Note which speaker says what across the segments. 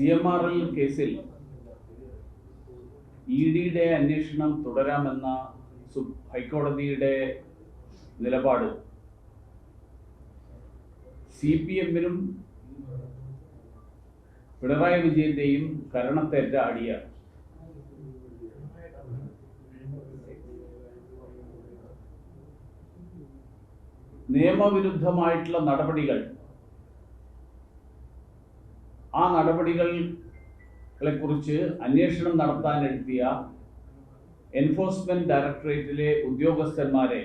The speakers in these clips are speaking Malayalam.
Speaker 1: CMRL കേസിൽ EDയുടെ അന്വേഷണം തുടരാമെന്ന ഹൈക്കോടതിയുടെ നിലപാട് CPM-നും പിണറായി വിജയന്റെയും കരണത്തേറ്റ അടിയാണ്. നിയമവിരുദ്ധമായിട്ടുള്ള നടപടികൾ, ആ നടപടികളെ കുറിച്ച് അന്വേഷണം നടത്താനെത്തിയ എൻഫോഴ്സ്മെന്റ് ഡയറക്ടറേറ്റിലെ ഉദ്യോഗസ്ഥന്മാരെ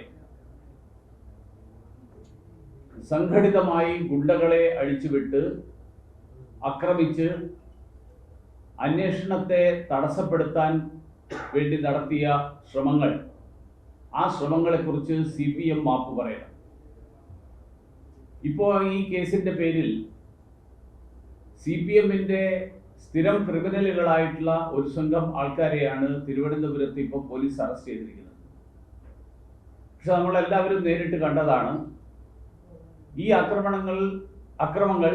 Speaker 1: സംഘടിതമായി ഗുണ്ടകളെ അഴിച്ചുവിട്ട് ആക്രമിച്ച് അന്വേഷണത്തെ തടസ്സപ്പെടുത്താൻ വേണ്ടി നടത്തിയ ശ്രമങ്ങൾ, ആ ശ്രമങ്ങളെക്കുറിച്ച് CPM മാപ്പ് പറയണം. ഇപ്പോൾ ഈ കേസിന്റെ പേരിൽ CPM-ന്റെ സ്ഥിരം ക്രിമിനലുകളായിട്ടുള്ള ഒരു സംഘം ആൾക്കാരെയാണ് തിരുവനന്തപുരത്ത് ഇപ്പോൾ പോലീസ് അറസ്റ്റ് ചെയ്തിരിക്കുന്നത്. പക്ഷെ നമ്മളെല്ലാവരും നേരിട്ട് കണ്ടതാണ്, ഈ അക്രമങ്ങൾ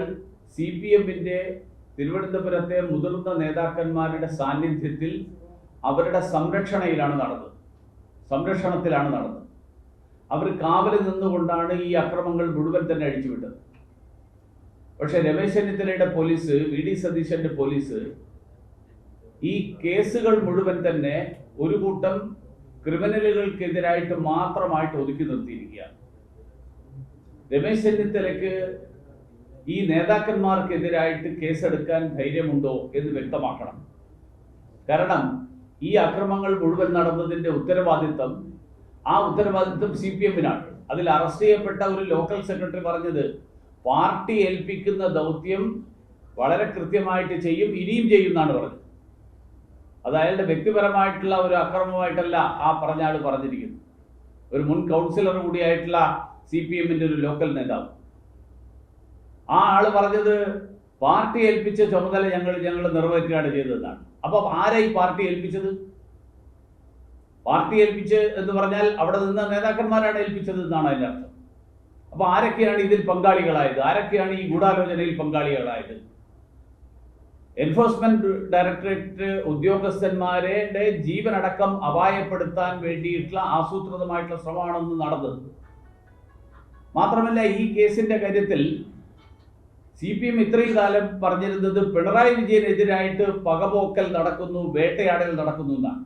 Speaker 1: CPM-ന്റെ തിരുവനന്തപുരത്തെ മുതിർന്ന നേതാക്കന്മാരുടെ സാന്നിധ്യത്തിൽ അവരുടെ സംരക്ഷണത്തിലാണ് നടന്നത്. അവർ കാവലിൽ നിന്നുകൊണ്ടാണ് ഈ അക്രമങ്ങൾ മുഴുവൻ തന്നെ അഴിച്ചുവിട്ടത്. പക്ഷെ രമേശ് ചെന്നിത്തലയുടെ പോലീസ്, VD സതീശന്റെ പോലീസ് ഈ കേസുകൾ മുഴുവൻ തന്നെ ഒരു കൂട്ടം ക്രിമിനലുകൾക്കെതിരായിട്ട് മാത്രമായിട്ട് ഒതുക്കി നിർത്തിയിരിക്കുകയാണ്. രമേശ് ചെന്നിത്തലയ്ക്ക് ഈ നേതാക്കന്മാർക്കെതിരായിട്ട് കേസെടുക്കാൻ ധൈര്യമുണ്ടോ എന്ന് വ്യക്തമാക്കണം. കാരണം ഈ അക്രമങ്ങൾ മുഴുവൻ നടന്നതിന്റെ ഉത്തരവാദിത്തം CPM-നാണ്. അതിൽ അറസ്റ്റ് ചെയ്യപ്പെട്ട ഒരു ലോക്കൽ സെക്രട്ടറി പറഞ്ഞത്, പാർട്ടി ഏൽപ്പിക്കുന്ന ദൗത്യം വളരെ കൃത്യമായിട്ട് ചെയ്യും, ഇനിയും ചെയ്യും എന്നാണ് പറഞ്ഞത്. അത് അയാളുടെ വ്യക്തിപരമായിട്ടുള്ള ഒരു അക്രമമായിട്ടല്ല ആ പറഞ്ഞ ആൾ പറഞ്ഞിരിക്കുന്നത്. ഒരു മുൻ കൗൺസിലർ കൂടിയായിട്ടുള്ള CPM-ന്റെ ഒരു ലോക്കൽ നേതാവ്, ആ ആള് പറഞ്ഞത് പാർട്ടി ഏൽപ്പിച്ച ചുമതല ഞങ്ങൾ നിറവേറ്റുകയാണ് ചെയ്തതെന്നാണ്. അപ്പൊ ആരായി പാർട്ടി ഏൽപ്പിച്ചത്? പാർട്ടി ഏൽപ്പിച്ച് എന്ന് പറഞ്ഞാൽ അവിടെ നിന്ന് നേതാക്കന്മാരാണ് ഏൽപ്പിച്ചത് എന്നാണ് അതിൻ്റെ അർത്ഥം. അപ്പൊ ആരൊക്കെയാണ് ഇതിൽ പങ്കാളികളായത്? ആരൊക്കെയാണ് ഈ ഗൂഢാലോചനയിൽ പങ്കാളികളായത്? എൻഫോഴ്സ്മെന്റ് ഡയറക്ടറേറ്റ് ഉദ്യോഗസ്ഥന്മാരുടെ ജീവനടക്കം അപായപ്പെടുത്താൻ വേണ്ടിയിട്ടുള്ള ആസൂത്രിതമായിട്ടുള്ള ശ്രമമാണെന്ന് നടന്നത്. മാത്രമല്ല, ഈ കേസിന്റെ കാര്യത്തിൽ CPM ഇത്രയും കാലം പറഞ്ഞിരുന്നത് പിണറായി വിജയനെതിരായിട്ട് പകപോക്കൽ നടക്കുന്നു, വേട്ടയാടൽ നടക്കുന്നു എന്നാണ്.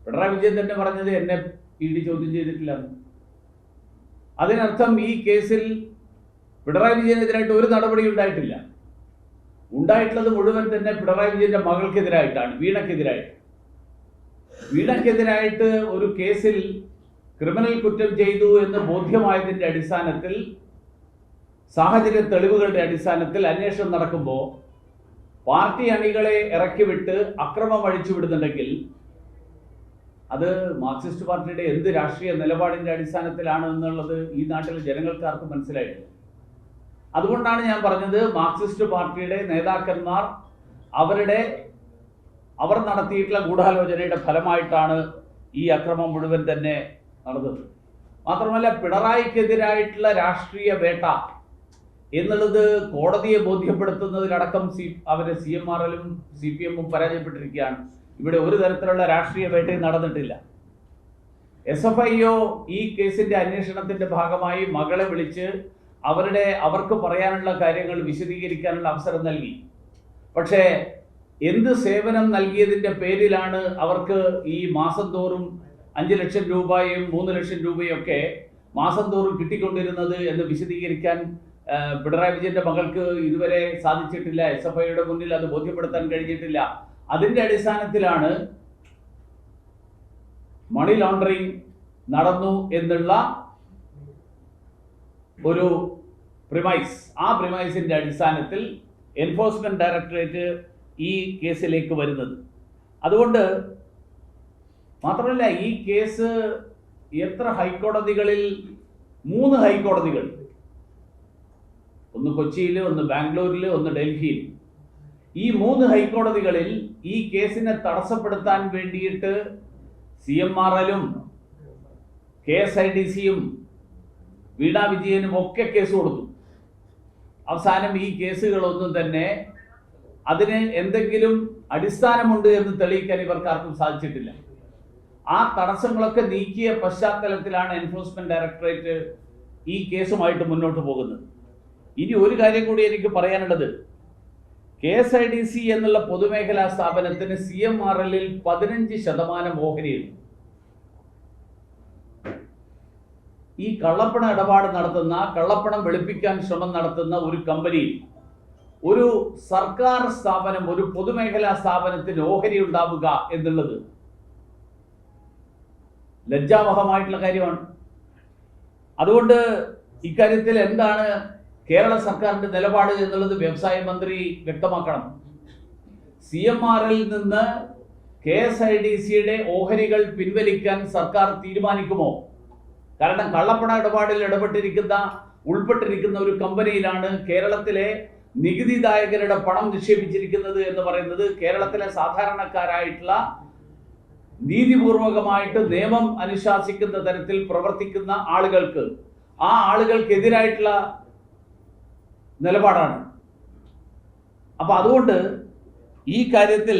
Speaker 1: പിണറായി വിജയൻ തന്നെ പറഞ്ഞത് എന്നെ ED ചോദ്യം ചെയ്തിട്ടില്ല. അതിനർത്ഥം ഈ കേസിൽ പിണറായി വിജയനെതിരായിട്ട് ഒരു നടപടി ഉണ്ടായിട്ടില്ല. ഉണ്ടായിട്ടുള്ളത് മുഴുവൻ തന്നെ പിണറായി വിജയന്റെ മകൾക്കെതിരായിട്ടാണ്, വീണയ്ക്കെതിരായിട്ട് ഒരു കേസിൽ ക്രിമിനൽ കുറ്റം ചെയ്തു എന്ന് ബോധ്യമായതിന്റെ അടിസ്ഥാനത്തിൽ, സാഹചര്യ തെളിവുകളുടെ അടിസ്ഥാനത്തിൽ അന്വേഷണം നടക്കുമ്പോൾ പാർട്ടി അണികളെ ഇറക്കിവിട്ട് അക്രമം അഴിച്ചുവിടുന്നുണ്ടെങ്കിൽ അത് മാർക്സിസ്റ്റ് പാർട്ടിയുടെ എന്ത് രാഷ്ട്രീയ നിലപാടിന്റെ അടിസ്ഥാനത്തിലാണ് എന്നുള്ളത് ഈ നാട്ടിലെ ജനങ്ങൾക്കാർക്കും മനസ്സിലായിട്ടില്ല. അതുകൊണ്ടാണ് ഞാൻ പറഞ്ഞത്, മാർക്സിസ്റ്റ് പാർട്ടിയുടെ നേതാക്കന്മാർ അവർ നടത്തിയിട്ടുള്ള ഗൂഢാലോചനയുടെ ഫലമായിട്ടാണ് ഈ അക്രമം മുഴുവൻ തന്നെ നടന്നത്. മാത്രമല്ല, പിണറായിക്കെതിരായിട്ടുള്ള രാഷ്ട്രീയ വേട്ട എന്നുള്ളത് കോടതിയെ ബോധ്യപ്പെടുത്തുന്നതിലടക്കം CMRL-ഉം CPM-ഉം പരാജയപ്പെട്ടിരിക്കുകയാണ്. ഇവിടെ ഒരു തരത്തിലുള്ള രാഷ്ട്രീയ വേട്ടയും നടന്നിട്ടില്ല. SFIO ഈ കേസിന്റെ അന്വേഷണത്തിന്റെ ഭാഗമായി മകളെ വിളിച്ച് അവർക്ക് പറയാനുള്ള കാര്യങ്ങൾ വിശദീകരിക്കാനുള്ള അവസരം നൽകി. പക്ഷേ എന്ത് സേവനം നൽകിയതിന്റെ പേരിലാണ് അവർക്ക് ഈ മാസം തോറും 5 ലക്ഷം രൂപയും 3 ലക്ഷം രൂപയും ഒക്കെ മാസം തോറും കിട്ടിക്കൊണ്ടിരുന്നത് എന്ന് വിശദീകരിക്കാൻ പിണറായി വിജയന്റെ മകൾക്ക് ഇതുവരെ സാധിച്ചിട്ടില്ല. SFIയുടെ മുന്നിൽ അത് ബോധ്യപ്പെടുത്താൻ കഴിഞ്ഞിട്ടില്ല. അതിന്റെ അടിസ്ഥാനത്തിലാണ് മണി ലോണ്ടറിങ് നടന്നു എന്നുള്ള ഒരു ആ പ്രിമൈസിന്റെ അടിസ്ഥാനത്തിൽ എൻഫോഴ്സ്മെന്റ് ഡയറക്ടറേറ്റ് ഈ കേസിലേക്ക് വരുന്നത്. അതുകൊണ്ട് മാത്രമല്ല, ഈ കേസ് എത്ര ഹൈക്കോടതികളിൽ, 3 ഹൈക്കോടതികൾ, ഒന്ന് കൊച്ചിയിൽ, ഒന്ന് ബാംഗ്ലൂരിൽ, ഒന്ന് ഡൽഹിയിൽ, ഈ 3 ഹൈക്കോടതികളിൽ ഈ കേസിനെ തടസ്സപ്പെടുത്താൻ വേണ്ടിയിട്ട് CMRL-ഉം KSIDC-യും വീണ വിജയനും ഒക്കെ കേസ് കൊടുത്തു. അവസാനം ഈ കേസുകളൊന്നും തന്നെ അതിന് എന്തെങ്കിലും അടിസ്ഥാനമുണ്ട് എന്ന് തെളിയിക്കാൻ ഇവർക്കാർക്കും സാധിച്ചിട്ടില്ല. ആ തടസ്സങ്ങളൊക്കെ നീക്കിയ പശ്ചാത്തലത്തിലാണ് എൻഫോഴ്സ്മെന്റ് ഡയറക്ടറേറ്റ് ഈ കേസുമായിട്ട് മുന്നോട്ട് പോകുന്നത്. ഇനി ഒരു കാര്യം കൂടി എനിക്ക് പറയാനുള്ളത്, KSIDC എന്നുള്ള പൊതുമേഖലാ സ്ഥാപനത്തിന് CMRL-ൽ 15% ഓഹരിയുണ്ട്. ഈ കള്ളപ്പണ ഇടപാട് നടത്തുന്ന, കള്ളപ്പണം വെളുപ്പിക്കാൻ ശ്രമം നടത്തുന്ന ഒരു കമ്പനിയിൽ ഒരു സർക്കാർ സ്ഥാപനം, ഒരു പൊതുമേഖലാ സ്ഥാപനത്തിന് ഓഹരി ഉണ്ടാവുക എന്നുള്ളത് ലജ്ജാവഹമായിട്ടുള്ള കാര്യമാണ്. അതുകൊണ്ട് ഇക്കാര്യത്തിൽ എന്താണ് കേരള സർക്കാരിന്റെ നിലപാട് എന്നുള്ളത് വ്യവസായ മന്ത്രി വ്യക്തമാക്കണം. CMRL-ൽ നിന്ന് KSIDC-യുടെ ഓഹരികൾ പിൻവലിക്കാൻ സർക്കാർ തീരുമാനിക്കുമോ? കാരണം കള്ളപ്പണ ഇടപാടിൽ ഉൾപ്പെട്ടിരിക്കുന്ന ഒരു കമ്പനിയിലാണ് കേരളത്തിലെ നികുതിദായകരുടെ പണം നിക്ഷേപിച്ചിരിക്കുന്നത് എന്ന് പറയുന്നത് കേരളത്തിലെ സാധാരണക്കാരായിട്ടുള്ള നീതിപൂർവകമായിട്ട് നിയമം അനുശാസിക്കുന്ന തരത്തിൽ പ്രവർത്തിക്കുന്ന ആളുകൾക്കെതിരായിട്ടുള്ള നിലപാടാണ്. അപ്പൊ അതുകൊണ്ട് ഈ കാര്യത്തിൽ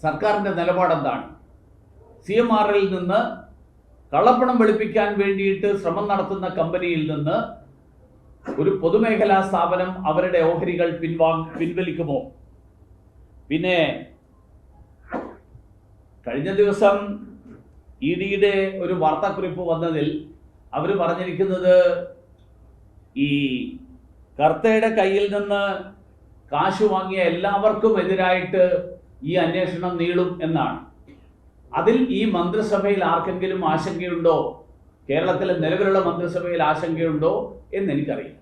Speaker 1: സർക്കാരിന്റെ നിലപാട് എന്താണ്? CMRL-ൽ നിന്ന് കള്ളപ്പണം വെളുപ്പിക്കാൻ വേണ്ടിയിട്ട് ശ്രമം നടത്തുന്ന കമ്പനിയിൽ നിന്ന് ഒരു പൊതുമേഖലാ സ്ഥാപനം അവരുടെ ഓഹരികൾ പിൻവലിക്കുമോ? പിന്നെ കഴിഞ്ഞ ദിവസം ED-യുടെ ഒരു വാർത്താക്കുറിപ്പ് വന്നതിൽ അവർ പറഞ്ഞിരിക്കുന്നത് ഈ കർത്തയുടെ കയ്യിൽ നിന്ന് കാശ് വാങ്ങിയ എല്ലാവർക്കും എതിരായിട്ട് ഈ അന്വേഷണം നീളും എന്നാണ്. അതിൽ ഈ മന്ത്രിസഭയിൽ ആർക്കെങ്കിലും ആശങ്കയുണ്ടോ? കേരളത്തിലെ നിലവിലുള്ള മന്ത്രിസഭയിൽ ആശങ്കയുണ്ടോ എന്ന് എനിക്കറിയില്ല.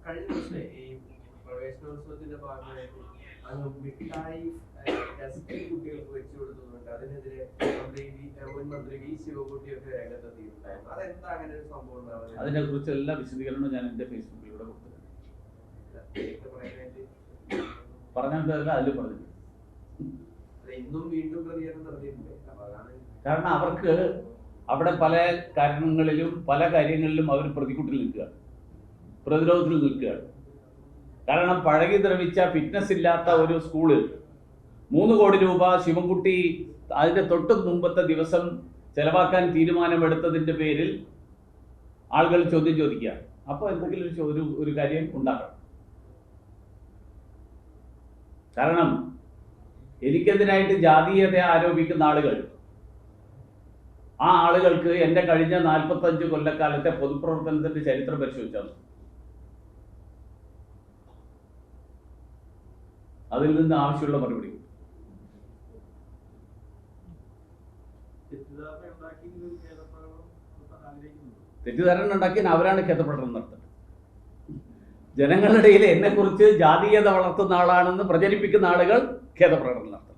Speaker 2: കഴിഞ്ഞ ദിവസം ഈ പ്രവേശനോത്സവത്തിന്റെ ഭാഗമായിട്ട് മിഠായി കുട്ടികൾക്ക് വെച്ചു കൊടുക്കുന്നുണ്ട്. അതിനെതിരെ മുൻ മന്ത്രി V. ശിവൻകുട്ടിയൊക്കെ രംഗത്തെത്തിയിട്ടുണ്ടായിരുന്നു. അതെന്താ അങ്ങനെ ഒരു സംഭവം ഉണ്ടാവുന്നത്?
Speaker 1: അതിനെ കുറിച്ച് എല്ലാ വിശദീകരണവും ഞാൻ എന്റെ ഫേസ്ബുക്കിലൂടെ കൊടുത്തിട്ടുണ്ട്. അതിൽ പറഞ്ഞു
Speaker 2: ഇന്നും വീണ്ടും പ്രതികരണം നടത്തിയിട്ടുണ്ട്.
Speaker 1: കാരണം അവർക്ക് അവിടെ പല കാരണങ്ങളിലും പല കാര്യങ്ങളിലും അവർ പ്രതികൂട്ടിൽ നിൽക്കുകയാണ്, പ്രതിരോധത്തിൽ നിൽക്കുകയാണ്. കാരണം പഴകി ദ്രവിച്ച ഫിറ്റ്നസ് ഇല്ലാത്ത ഒരു സ്കൂള് 3 കോടി രൂപ ശിവൻകുട്ടി അതിന്റെ തൊട്ട് മുമ്പത്തെ ദിവസം ചെലവാക്കാൻ തീരുമാനമെടുത്തതിന്റെ പേരിൽ ആളുകൾ ചോദ്യം ചോദിക്കുക. അപ്പോൾ എന്തെങ്കിലും ഒരു കാര്യം ഉണ്ടാകണം. കാരണം എനിക്കെതിരായിട്ട് ജാതീയത ആരോപിക്കുന്ന ആളുകൾ, ആ ആളുകൾക്ക് എൻ്റെ കഴിഞ്ഞ 45 കൊല്ലക്കാലത്തെ പൊതുപ്രവർത്തനത്തിന്റെ ചരിത്രം പരിശോധിച്ചാൽ അതിൽ നിന്ന് ആവശ്യമുള്ള മറുപടി. തെറ്റിദ്ധാരണ ഉണ്ടാക്കി അവരാണ് ഖേദപ്രകടനം നടത്തുന്നത്. ജനങ്ങളുടെ ഇടയിൽ എന്നെ കുറിച്ച് ജാതീയത വളർത്തുന്ന ആളാണെന്ന് പ്രചരിപ്പിക്കുന്ന ആളുകൾ ഖേദപ്രകടനം നടത്തും.